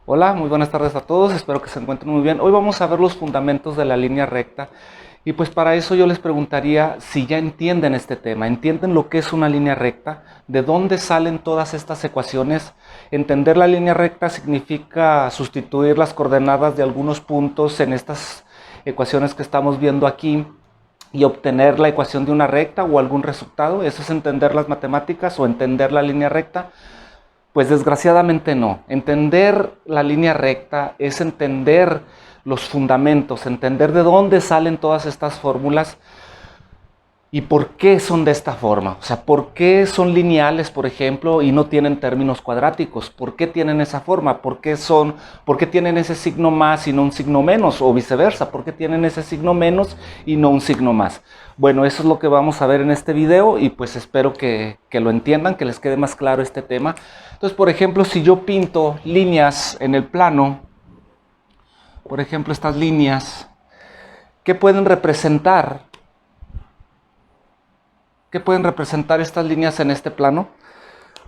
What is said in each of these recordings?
Hola, muy buenas tardes a todos, espero que se encuentren muy bien. Hoy vamos a ver los fundamentos de la línea recta y pues para eso yo les preguntaría si ya entienden este tema, entienden lo que es una línea recta, de dónde salen todas estas ecuaciones. Entender la línea recta significa sustituir las coordenadas de algunos puntos en estas ecuaciones que estamos viendo aquí y obtener la ecuación de una recta o algún resultado. Eso es entender las matemáticas o entender la línea recta. Pues desgraciadamente no. Entender la línea recta es entender los fundamentos, entender de dónde salen todas estas fórmulas y por qué son de esta forma. O sea, por qué son lineales, por ejemplo, y no tienen términos cuadráticos. ¿Por qué tienen esa forma? ¿Por qué tienen ese signo más y no un signo menos? O viceversa, ¿por qué tienen ese signo menos y no un signo más? Bueno, eso es lo que vamos a ver en este video y pues espero que lo entiendan, que les quede más claro este tema. Entonces, por ejemplo, si yo pinto líneas en el plano, por ejemplo, estas líneas, ¿qué pueden representar? ¿Qué pueden representar estas líneas en este plano?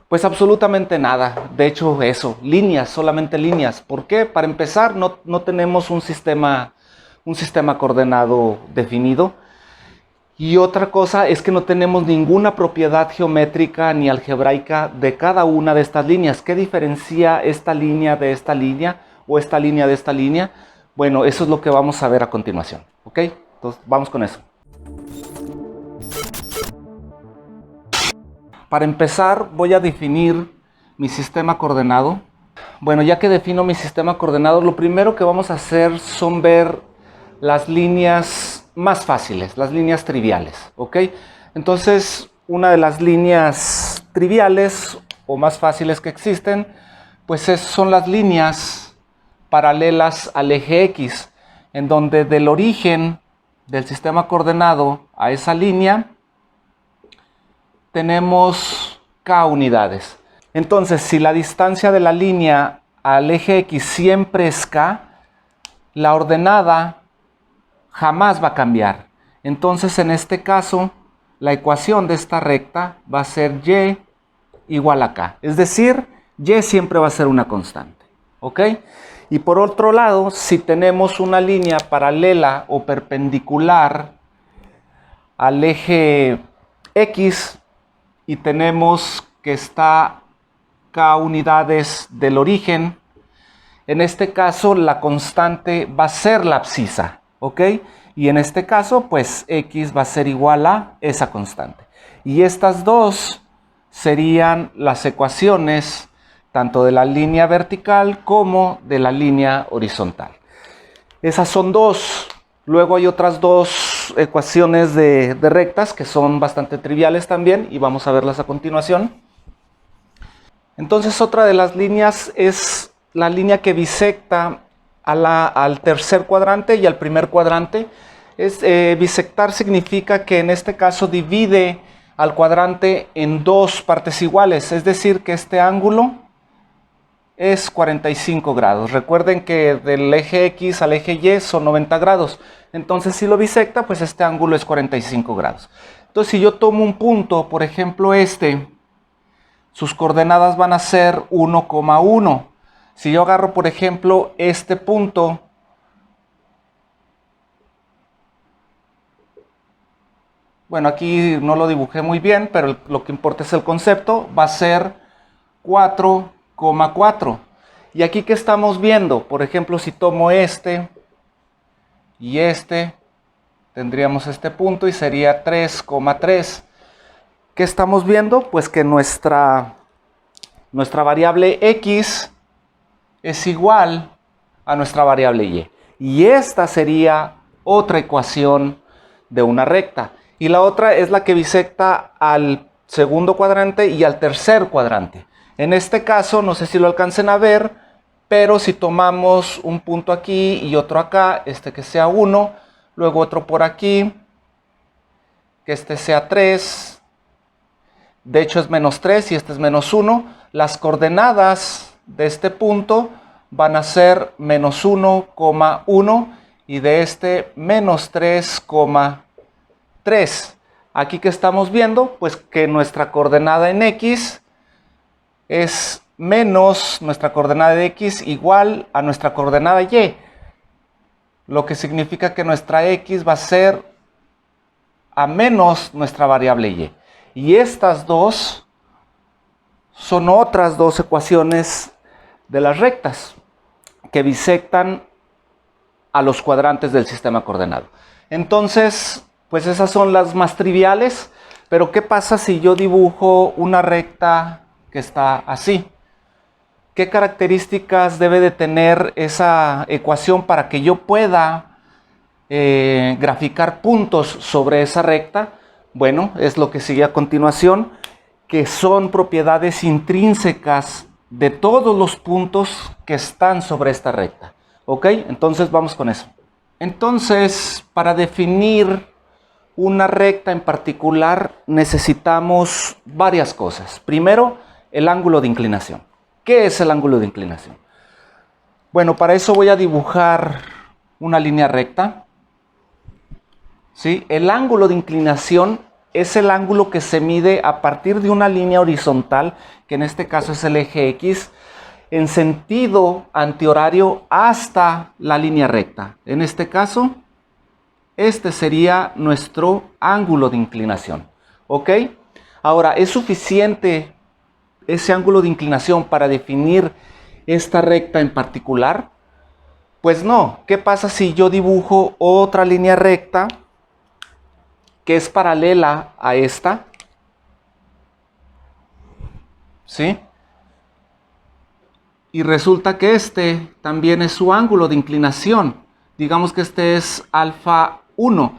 Pues absolutamente nada. De hecho, eso, líneas, solamente líneas. ¿Por qué? Para empezar, no tenemos un sistema coordenado definido. Y otra cosa es que no tenemos ninguna propiedad geométrica ni algebraica de cada una de estas líneas. ¿Qué diferencia esta línea de esta línea o esta línea de esta línea? Bueno, eso es lo que vamos a ver a continuación. ¿Ok? Entonces, vamos con eso. Para empezar, voy a definir mi sistema coordenado. Bueno, ya que defino mi sistema coordenado, lo primero que vamos a hacer son ver las líneas más fáciles, las líneas triviales, ¿ok? Entonces, una de las líneas triviales o más fáciles que existen, pues son las líneas paralelas al eje X, en donde del origen del sistema coordenado a esa línea tenemos k unidades. Entonces, si la distancia de la línea al eje X siempre es k, la ordenada jamás va a cambiar. Entonces, en este caso, la ecuación de esta recta va a ser y igual a k. Es decir, y siempre va a ser una constante. ¿Ok? Y por otro lado, si tenemos una línea paralela o perpendicular al eje X y tenemos que está k unidades del origen, en este caso la constante va a ser la abscisa, ¿ok? Y en este caso, pues x va a ser igual a esa constante. Y estas dos serían las ecuaciones tanto de la línea vertical como de la línea horizontal. Esas son dos. Luego hay otras dos ecuaciones de rectas que son bastante triviales también y vamos a verlas a continuación. Entonces otra de las líneas es la línea que bisecta al tercer cuadrante y al primer cuadrante. Bisectar significa que en este caso divide al cuadrante en dos partes iguales, es decir, que este ángulo es 45 grados. Recuerden que del eje X al eje Y son 90 grados. Entonces, si lo bisecta, pues este ángulo es 45 grados. Entonces, si yo tomo un punto, por ejemplo sus coordenadas van a ser 1,1. Si yo agarro, por ejemplo, este punto, bueno, aquí no lo dibujé muy bien, pero lo que importa es el concepto, va a ser 4,4. Y aquí, ¿qué estamos viendo? Por ejemplo, si tomo este y este, tendríamos este punto y sería 3,3. ¿Qué estamos viendo? Pues que nuestra variable x es igual a nuestra variable y. Y esta sería otra ecuación de una recta. Y la otra es la que bisecta al segundo cuadrante y al tercer cuadrante. En este caso, no sé si lo alcancen a ver, pero si tomamos un punto aquí y otro acá, este que sea 1, luego otro por aquí, que este sea 3, de hecho es menos 3 y este es menos 1, las coordenadas de este punto van a ser menos 1,1 y de este menos 3,3. Aquí que estamos viendo, pues que nuestra coordenada en X es menos nuestra coordenada de x igual a nuestra coordenada y, lo que significa que nuestra x va a ser a menos nuestra variable y. Y estas dos son otras dos ecuaciones de las rectas que bisectan a los cuadrantes del sistema coordenado. Entonces, pues esas son las más triviales, pero ¿qué pasa si yo dibujo una recta que está así? ¿Qué características debe de tener esa ecuación para que yo pueda graficar puntos sobre esa recta? Bueno, es lo que sigue a continuación, que son propiedades intrínsecas de todos los puntos que están sobre esta recta. ¿Ok? Entonces vamos con eso. Entonces, para definir una recta en particular necesitamos varias cosas. Primero, el ángulo de inclinación. ¿Qué es el ángulo de inclinación? Bueno, para eso voy a dibujar una línea recta. ¿Sí? El ángulo de inclinación es el ángulo que se mide a partir de una línea horizontal, que en este caso es el eje X, en sentido antihorario hasta la línea recta. En este caso, este sería nuestro ángulo de inclinación. ¿Ok? Ahora, ¿es suficiente ese ángulo de inclinación para definir esta recta en particular? Pues no. ¿Qué pasa si yo dibujo otra línea recta que es paralela a esta? ¿Sí? Y resulta que este también es su ángulo de inclinación. Digamos que este es alfa 1.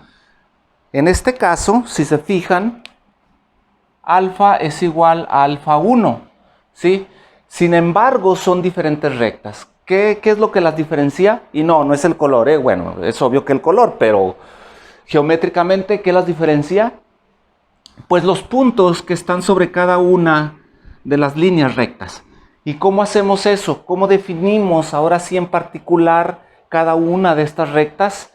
En este caso, si se fijan, alfa es igual a alfa 1. ¿Sí? Sin embargo, son diferentes rectas. ¿Qué es lo que las diferencia? Y no es el color, Bueno, es obvio que el color, pero geométricamente, ¿qué las diferencia? Pues los puntos que están sobre cada una de las líneas rectas. ¿Y cómo hacemos eso? ¿Cómo definimos ahora sí en particular cada una de estas rectas?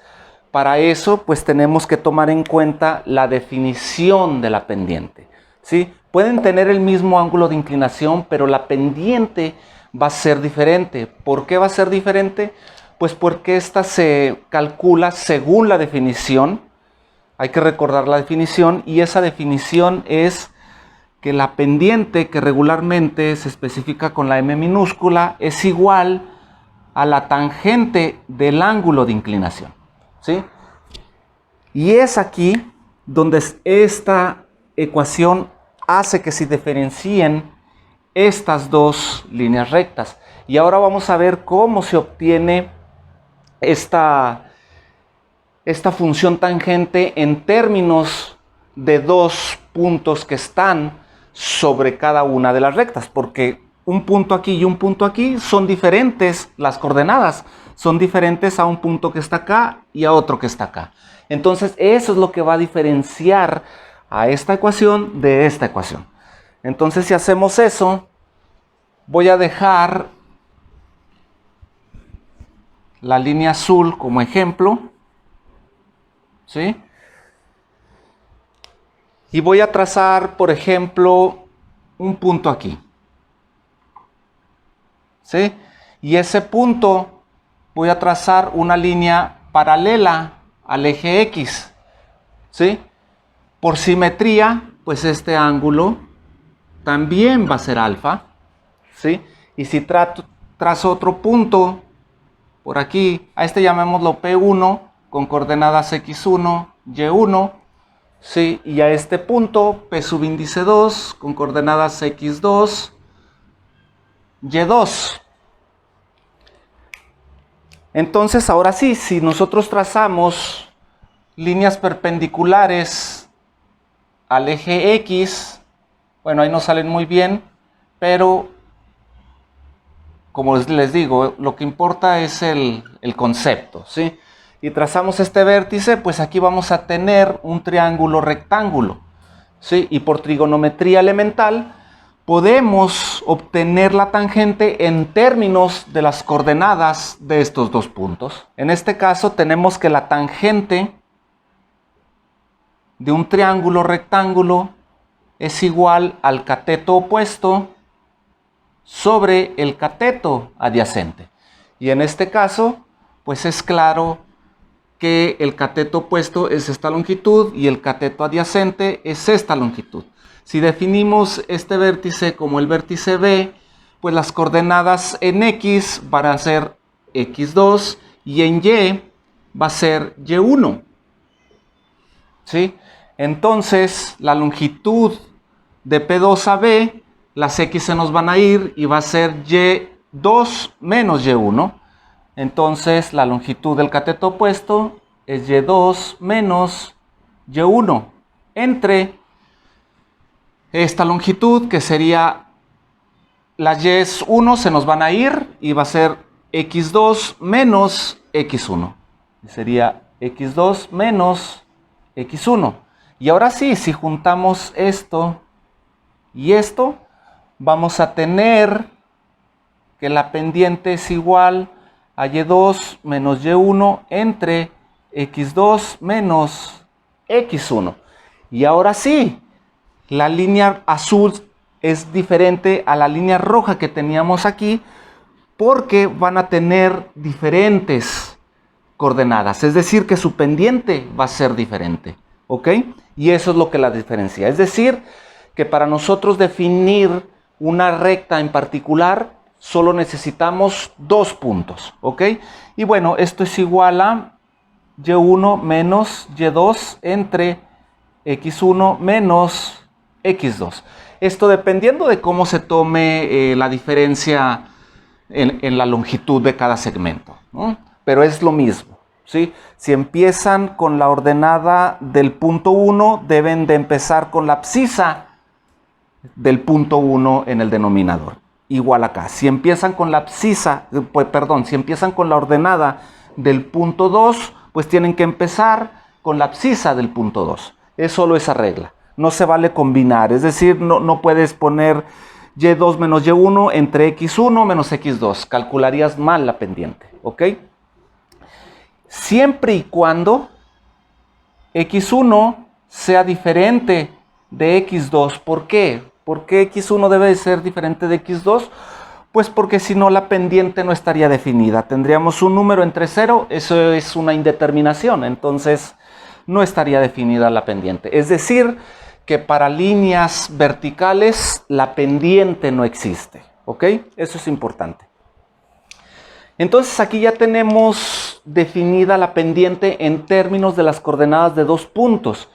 Para eso, pues tenemos que tomar en cuenta la definición de la pendiente. ¿Sí? Pueden tener el mismo ángulo de inclinación, pero la pendiente va a ser diferente. ¿Por qué va a ser diferente? Pues porque esta se calcula según la definición. Hay que recordar la definición, y esa definición es que la pendiente, que regularmente se especifica con la m minúscula, es igual a la tangente del ángulo de inclinación. ¿Sí? Y es aquí donde esta ecuación hace que se diferencien estas dos líneas rectas. Y ahora vamos a ver cómo se obtiene esta función tangente en términos de dos puntos que están sobre cada una de las rectas, porque un punto aquí y un punto aquí son diferentes, las coordenadas son diferentes a un punto que está acá y a otro que está acá. Entonces eso es lo que va a diferenciar a esta ecuación de esta ecuación. Entonces, si hacemos eso, voy a dejar la línea azul como ejemplo, ¿sí? Y voy a trazar, por ejemplo, un punto aquí, ¿sí? Y ese punto voy a trazar una línea paralela al eje X, ¿sí? Por simetría, pues este ángulo también va a ser alfa, ¿sí? Y si trazo otro punto por aquí, a este llamémoslo P1, con coordenadas X1, Y1, ¿sí? Y a este punto, P subíndice 2, con coordenadas X2, Y2. Entonces, ahora sí, si nosotros trazamos líneas perpendiculares al eje X, bueno, ahí no salen muy bien, pero como les digo, lo que importa es el concepto, ¿sí? Y trazamos este vértice, pues aquí vamos a tener un triángulo rectángulo, ¿sí? Y por trigonometría elemental podemos obtener la tangente en términos de las coordenadas de estos dos puntos. En este caso tenemos que la tangente de un triángulo rectángulo es igual al cateto opuesto sobre el cateto adyacente. Y en este caso, pues es claro que el cateto opuesto es esta longitud y el cateto adyacente es esta longitud. Si definimos este vértice como el vértice B, pues las coordenadas en X van a ser X2 y en Y va a ser Y1. ¿Sí? Entonces, la longitud de P2 a B, las X se nos van a ir y va a ser Y2 menos Y1. Entonces, la longitud del cateto opuesto es Y2 menos Y1 entre esta longitud, que sería las Y1 se nos van a ir y va a ser X2 menos X1. Sería X2 menos X1. Y ahora sí, si juntamos esto y esto, vamos a tener que la pendiente es igual a Y2 menos Y1 entre X2 menos X1. Y ahora sí, la línea azul es diferente a la línea roja que teníamos aquí, porque van a tener diferentes coordenadas, es decir, que su pendiente va a ser diferente, ¿ok? Y eso es lo que la diferencia. Es decir, que para nosotros definir una recta en particular, solo necesitamos dos puntos, ¿ok? Y bueno, esto es igual a Y1 menos Y2 entre X1 menos X2. Esto dependiendo de cómo se tome la diferencia en la longitud de cada segmento, ¿no? Pero es lo mismo, ¿sí? Si empiezan con la ordenada del punto 1, deben de empezar con la abscisa del punto 1 en el denominador. Igual acá. Si empiezan con la abscisa, si empiezan con la ordenada del punto 2, pues tienen que empezar con la abscisa del punto 2. Es solo esa regla. No se vale combinar, es decir, no puedes poner Y2 menos Y1 entre X1 menos X2. Calcularías mal la pendiente, ¿ok? Siempre y cuando X1 sea diferente de X2. ¿Por qué? ¿Por qué X1 debe de ser diferente de X2? Pues porque si no, la pendiente no estaría definida. Tendríamos un número entre 0, eso es una indeterminación, entonces no estaría definida la pendiente. Es decir, que para líneas verticales la pendiente no existe, ¿ok? Eso es importante. Entonces aquí ya tenemos definida la pendiente en términos de las coordenadas de dos puntos.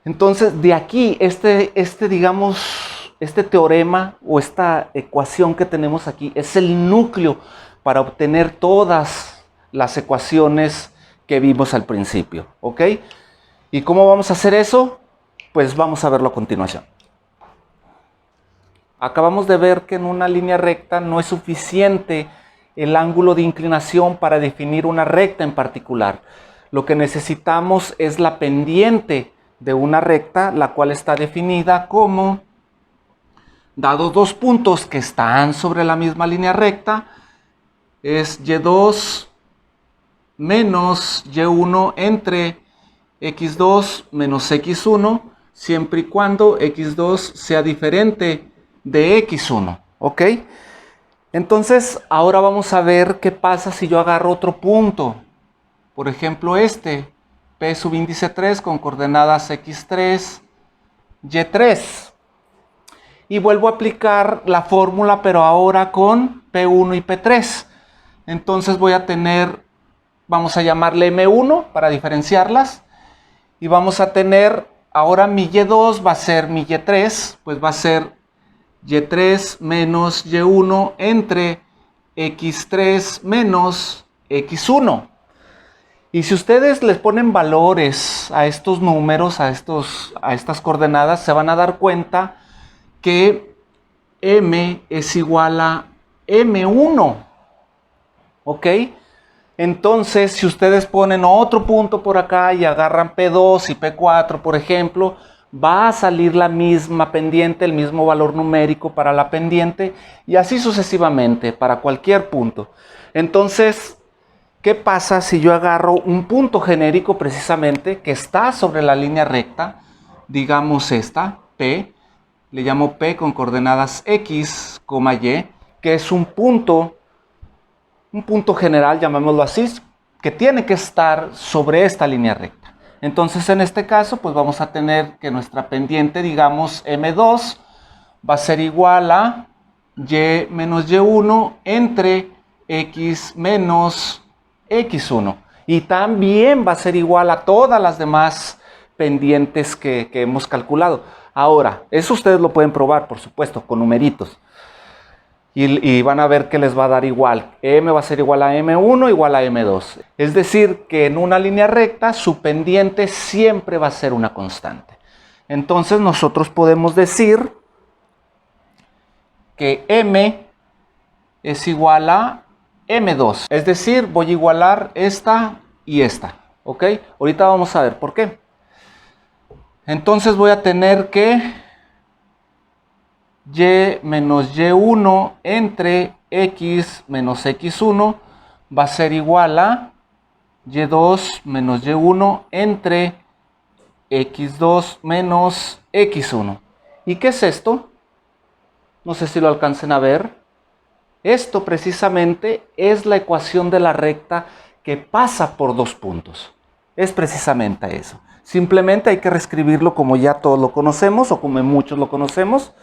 Entonces de aquí, digamos, este teorema o esta ecuación que tenemos aquí es el núcleo para obtener todas las ecuaciones que vimos al principio, ¿ok? ¿Y cómo vamos a hacer eso? Pues vamos a verlo a continuación. Acabamos de ver que en una línea recta no es suficiente el ángulo de inclinación para definir una recta en particular. Lo que necesitamos es la pendiente de una recta, la cual está definida como, dados dos puntos que están sobre la misma línea recta, es Y2 menos Y1 entre X2 menos X1, siempre y cuando X2 sea diferente de X1, ¿ok? Entonces, ahora vamos a ver qué pasa si yo agarro otro punto. Por ejemplo, P subíndice 3 con coordenadas X3, Y3. Y vuelvo a aplicar la fórmula, pero ahora con P1 y P3. Entonces voy a tener, vamos a llamarle M1 para diferenciarlas. Y vamos a tener, ahora mi Y2 va a ser mi Y3, pues va a ser Y3 menos Y1 entre X3 menos X1. Y si ustedes les ponen valores a estos números, a estas coordenadas, se van a dar cuenta que M es igual a M1. ¿Ok? Entonces, si ustedes ponen otro punto por acá y agarran P2 y P4, por ejemplo, va a salir la misma pendiente, el mismo valor numérico para la pendiente y así sucesivamente para cualquier punto. Entonces, ¿qué pasa si yo agarro un punto genérico precisamente que está sobre la línea recta, digamos esta, P, le llamo P con coordenadas X, Y, que es un punto general, llamémoslo así, que tiene que estar sobre esta línea recta. Entonces, en este caso, pues vamos a tener que nuestra pendiente, digamos, M2, va a ser igual a Y menos Y1 entre X menos X1. Y también va a ser igual a todas las demás pendientes que hemos calculado. Ahora, eso ustedes lo pueden probar, por supuesto, con numeritos. Y van a ver que les va a dar igual. M va a ser igual a M1 igual a M2. Es decir, que en una línea recta su pendiente siempre va a ser una constante. Entonces nosotros podemos decir que M es igual a M2. Es decir, voy a igualar esta y esta. ¿Ok? Ahorita vamos a ver por qué. Entonces voy a tener que Y menos Y1 entre X menos X1 va a ser igual a Y2 menos Y1 entre X2 menos X1. ¿Y qué es esto? No sé si lo alcancen a ver. Esto precisamente es la ecuación de la recta que pasa por dos puntos. Es precisamente eso. Simplemente hay que reescribirlo como ya todos lo conocemos o como muchos lo conocemos,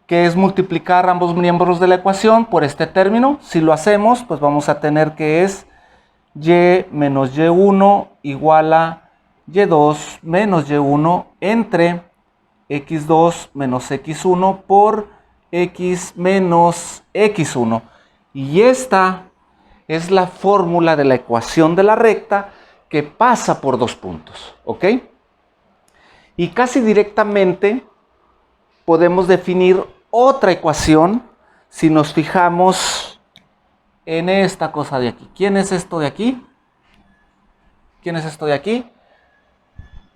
que es multiplicar ambos miembros de la ecuación por este término. Si lo hacemos, pues vamos a tener que es Y menos Y1 igual a Y2 menos Y1 entre X2 menos X1 por X menos X1. Y esta es la fórmula de la ecuación de la recta que pasa por dos puntos, ¿ok? Y casi directamente podemos definir otra ecuación si nos fijamos en esta cosa de aquí. ¿Quién es esto de aquí? ¿Quién es esto de aquí?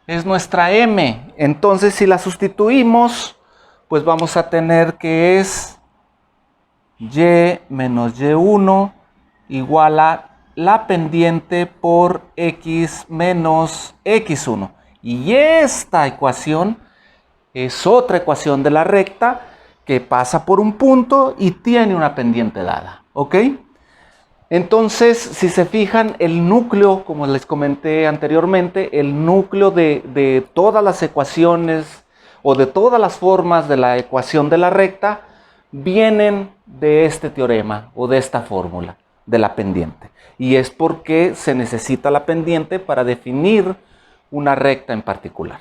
Es nuestra M. Entonces, si la sustituimos, pues vamos a tener que es Y menos Y1 igual a la pendiente por X menos X1. Y esta ecuación es otra ecuación de la recta que pasa por un punto y tiene una pendiente dada. ¿Ok? Entonces, si se fijan, el núcleo, como les comenté anteriormente, el núcleo de todas las ecuaciones o de todas las formas de la ecuación de la recta vienen de este teorema o de esta fórmula de la pendiente. Y es porque se necesita la pendiente para definir una recta en particular.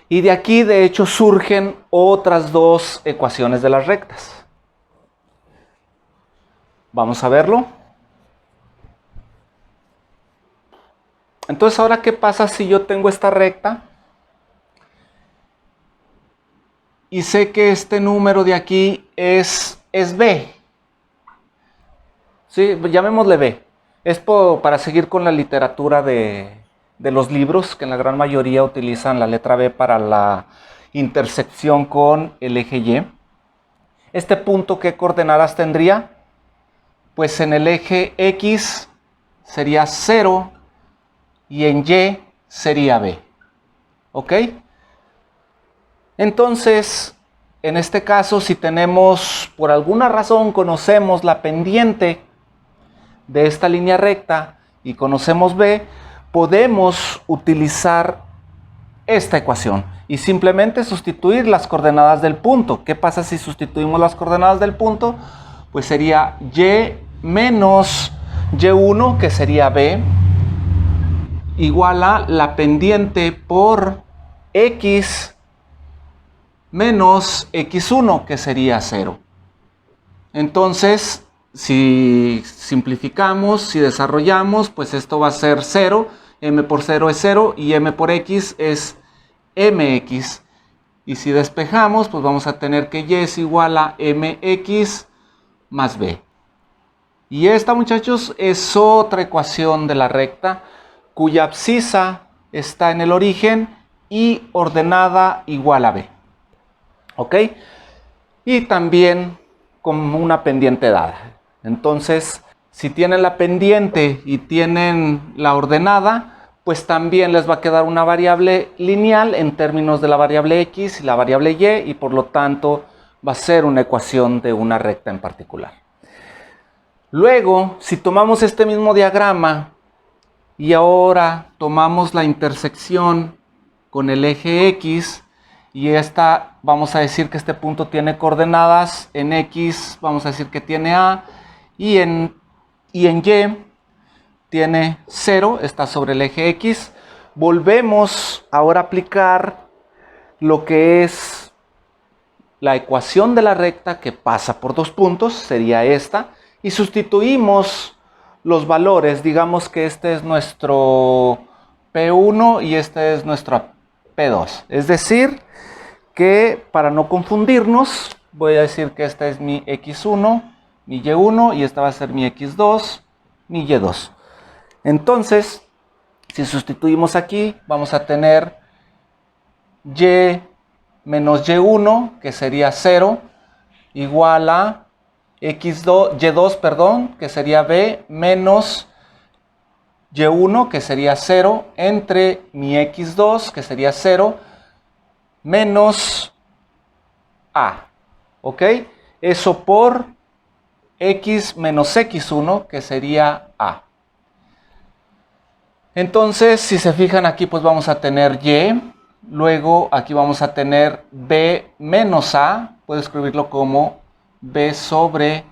Y de aquí, de hecho, surgen otras dos ecuaciones de las rectas. Vamos a verlo. Entonces, ahora, ¿qué pasa si yo tengo esta recta? Y sé que este número de aquí es B. Sí, llamémosle B. Es para seguir con la literatura de los libros, que en la gran mayoría utilizan la letra B para la intersección con el eje Y. Este punto, ¿qué coordenadas tendría? Pues en el eje X sería 0 y en Y sería B. ¿Ok? Entonces, en este caso, si tenemos, por alguna razón, conocemos la pendiente de esta línea recta y conocemos B, podemos utilizar esta ecuación y simplemente sustituir las coordenadas del punto. ¿Qué pasa si sustituimos las coordenadas del punto? Pues sería Y menos Y1, que sería B, igual a la pendiente por X menos X1, que sería 0. Entonces, si simplificamos, si desarrollamos, pues esto va a ser 0. M por 0 es 0 y M por X es MX. Y si despejamos, pues vamos a tener que Y es igual a MX más B. Y esta, muchachos, es otra ecuación de la recta cuya abscisa está en el origen y ordenada igual a B. ¿Ok? Y también con una pendiente dada. Entonces, si tienen la pendiente y tienen la ordenada, pues también les va a quedar una variable lineal en términos de la variable x y la variable y por lo tanto va a ser una ecuación de una recta en particular. Luego, si tomamos este mismo diagrama y ahora tomamos la intersección con el eje x, y esta, vamos a decir que este punto tiene coordenadas en x, vamos a decir que tiene a, y en y tiene 0, está sobre el eje x. Volvemos ahora a aplicar lo que es la ecuación de la recta que pasa por dos puntos, sería esta, y sustituimos los valores. Digamos que este es nuestro P1 y este es nuestro P2. Es decir, que para no confundirnos, voy a decir que esta es mi x1, mi y1, y esta va a ser mi x2, mi y2. Entonces, si sustituimos aquí, vamos a tener y menos y1, que sería 0, igual a y2, perdón, que sería b, menos y1, que sería 0, entre mi x2, que sería 0, menos a. ¿Ok? Eso por x menos x1, que sería a. Entonces, si se fijan aquí, pues vamos a tener y, luego aquí vamos a tener b menos a, puedo escribirlo como b sobre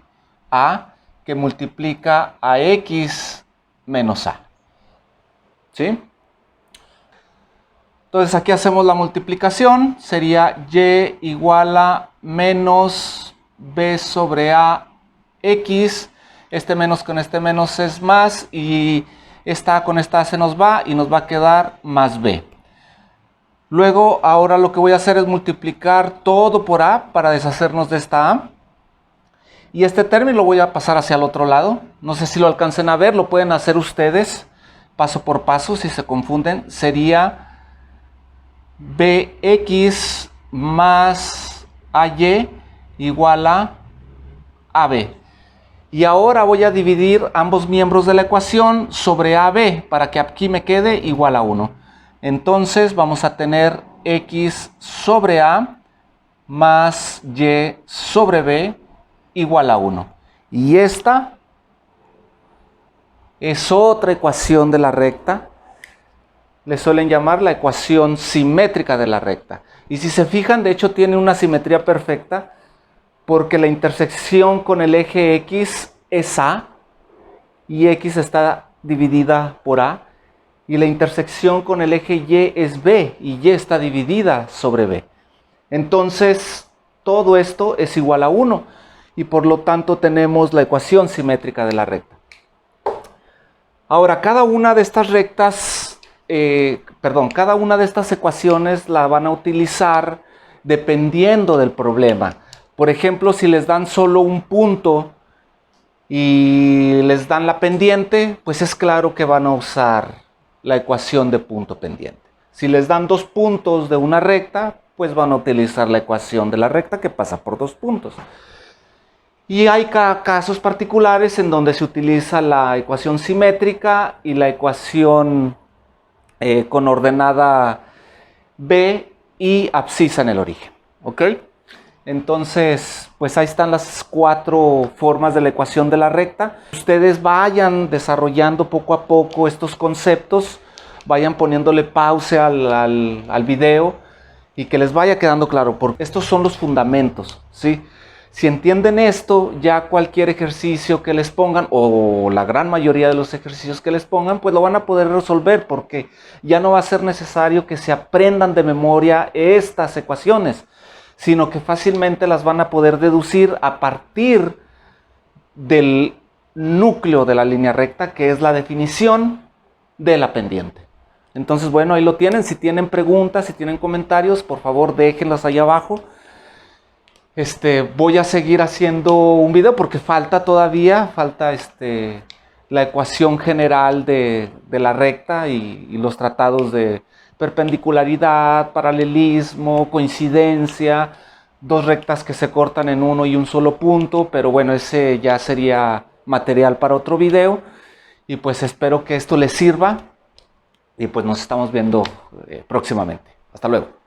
a, que multiplica a x menos a. ¿Sí? Entonces aquí hacemos la multiplicación, sería y igual a menos b sobre a x, este menos con este menos es más, y esta con esta se nos va y nos va a quedar más b. Luego, ahora lo que voy a hacer es multiplicar todo por a para deshacernos de esta a. Y este término lo voy a pasar hacia el otro lado. No sé si lo alcancen a ver, lo pueden hacer ustedes paso por paso si se confunden. Sería bx más ay igual a ab. Y ahora voy a dividir ambos miembros de la ecuación sobre AB para que aquí me quede igual a 1. Entonces vamos a tener x sobre A más y sobre B igual a 1. Y esta es otra ecuación de la recta. Le suelen llamar la ecuación simétrica de la recta. Y si se fijan, de hecho tiene una simetría perfecta, porque la intersección con el eje x es a, y x está dividida por a, y la intersección con el eje y es b, y y está dividida sobre b. Entonces, todo esto es igual a 1, y por lo tanto tenemos la ecuación simétrica de la recta. Ahora, cada una de estas rectas, cada una de estas ecuaciones la van a utilizar dependiendo del problema. Por ejemplo, si les dan solo un punto y les dan la pendiente, pues es claro que van a usar la ecuación de punto pendiente. Si les dan dos puntos de una recta, pues van a utilizar la ecuación de la recta que pasa por dos puntos. Y hay casos particulares en donde se utiliza la ecuación simétrica y la ecuación con ordenada b y abscisa en el origen. ¿Ok? Entonces, pues ahí están las cuatro formas de la ecuación de la recta. Ustedes vayan desarrollando poco a poco estos conceptos, vayan poniéndole pausa al video y que les vaya quedando claro, porque estos son los fundamentos, ¿sí? Si entienden esto, ya cualquier ejercicio que les pongan, o la gran mayoría de los ejercicios que les pongan, pues lo van a poder resolver, porque ya no va a ser necesario que se aprendan de memoria estas ecuaciones, sino que fácilmente las van a poder deducir a partir del núcleo de la línea recta, que es la definición de la pendiente. Entonces, bueno, ahí lo tienen. Si tienen preguntas, si tienen comentarios, por favor déjenlos ahí abajo. Voy a seguir haciendo un video porque falta la ecuación general de la recta y los tratados de perpendicularidad, paralelismo, coincidencia, dos rectas que se cortan en uno y un solo punto, pero bueno, ese ya sería material para otro video. Y pues espero que esto les sirva y pues nos estamos viendo próximamente. Hasta luego.